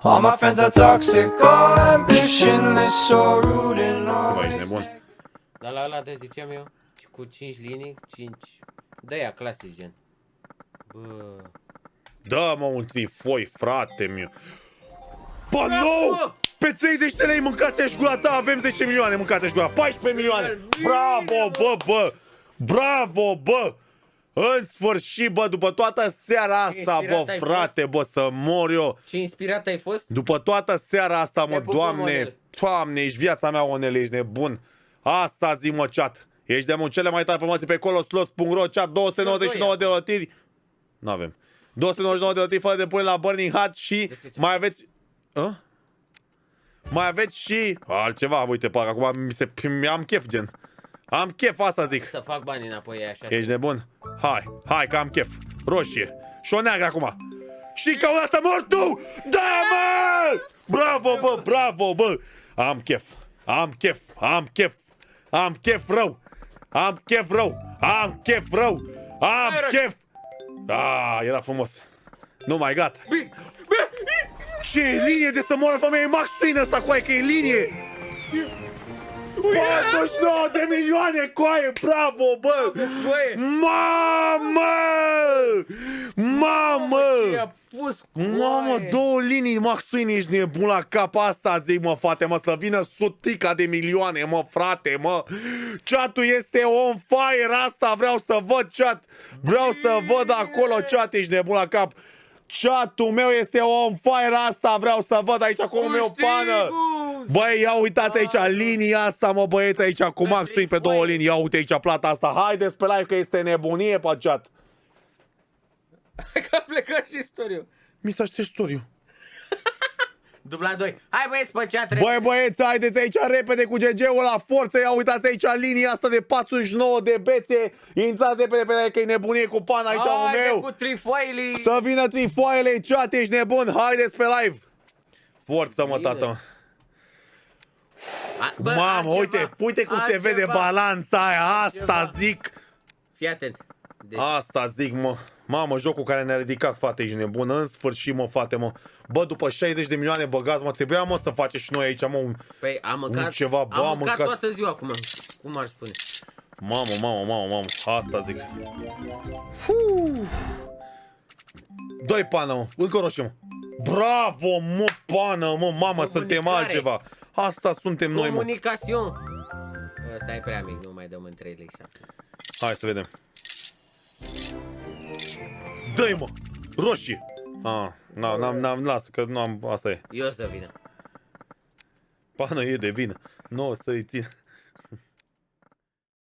All my friends are toxic, all ambition is so rude and Bă, ești always nebun. Dar la ăla de ziceam eu, cu 5 linii, 5... De-aia clasic, gen. Bă... Dă-mă un trifoi, frate meu. Bă, nu! Pe 30 de lei mâncați-și gura ta, avem 10 milioane, mâncați-și gura, 14 milioane! Bravo, bă, bă! Bravo, bă! În sfârșit, bă, după toată seara asta, bă, frate, bă, să mor eu. Ce inspirat ai fost? După toată seara asta, mă, Te pup, Doamne, Onel. Doamne, ești viața mea, Onel, ești nebun. Asta zi, mă, chat. Ești de cele mai tari promoții pe coloslos.ro, chat, 299 de rotiri. Nu avem. 299 de rotiri fără de pune la Burning Hat și mai aveți... Mai aveți și altceva, uite, parcă acum am chef, gen. Am chef, asta zic. Să fac bani înapoi așa. Ești nebun? Hai, că am chef. Roșie. Și o neagră acum. Și ca asta mor tu! Da, mă! Bravo, bă, bravo, bă! Am chef. Am chef. Am chef. Am chef rău. Am chef rău. Am chef rău. Am chef. Era frumos. Nu mai gata. Ce e linie de să moară femeie? Max Payne ăsta, coaie, că e linie! 49 de milioane, coaie, bravo, bă! Mamă! Mamă! Mamă, două linii, Max Payne, ești nebun la cap, asta zic, mă, frate, mă, să vină sutica de milioane, mă, frate, mă! Chat-ul este on fire, asta vreau să văd, chat! Vreau să văd acolo, chat, ești nebun la cap! Chat-ul meu este on fire, asta vreau să văd aici cu meu pană. Băi, ia uitați aici linia asta, mă, băieți, aici cu Max Swing pe două linii. Ia uite aici plata asta. Haideți pe live că este nebunie pe chat. Hai că a plecat și istoriu. Mi s-a șters storiu. Dubla 2. Hai băieți pe chat. Băi, băieți, haideți aici repede cu GG-ul la forță. Ia uitați aici linia asta de 49 de bețe. Intrați repede pe live că e nebunie cu pana aici al meu. Cu trifoilii. Să vină trifoaiele, chat, ești nebun. Haideți pe live. Forță, mă, tată. Mamă, uite cum se vede balanța aia, asta zic. Fii atent. Asta zic, mă. Mamă, jocul care ne-a ridicat, frate, ești nebun. În sfârșit, mă, frate, mă. Bă, după 60 de milioane băgați, mă, trebuia, mă, să facem și noi aici, mă, Păi, am mâncat, ceva, bă, am mâncat toată ziua acum. Cum ar spune? Mamă, asta zic. Dă-i pană, mă, încă roșie, mă. Bravo, mă, pană, mă, mamă, suntem altceva. Asta suntem noi, mă. Comunicațion. Ăsta e prea mic, nu mai dăm în 3 lei 7. Hai să vedem. Dă-i, mă, roșie. N-am, lasă, că nu am, asta e. Eu să vină. Pană e de vină. Nu o să-i țin.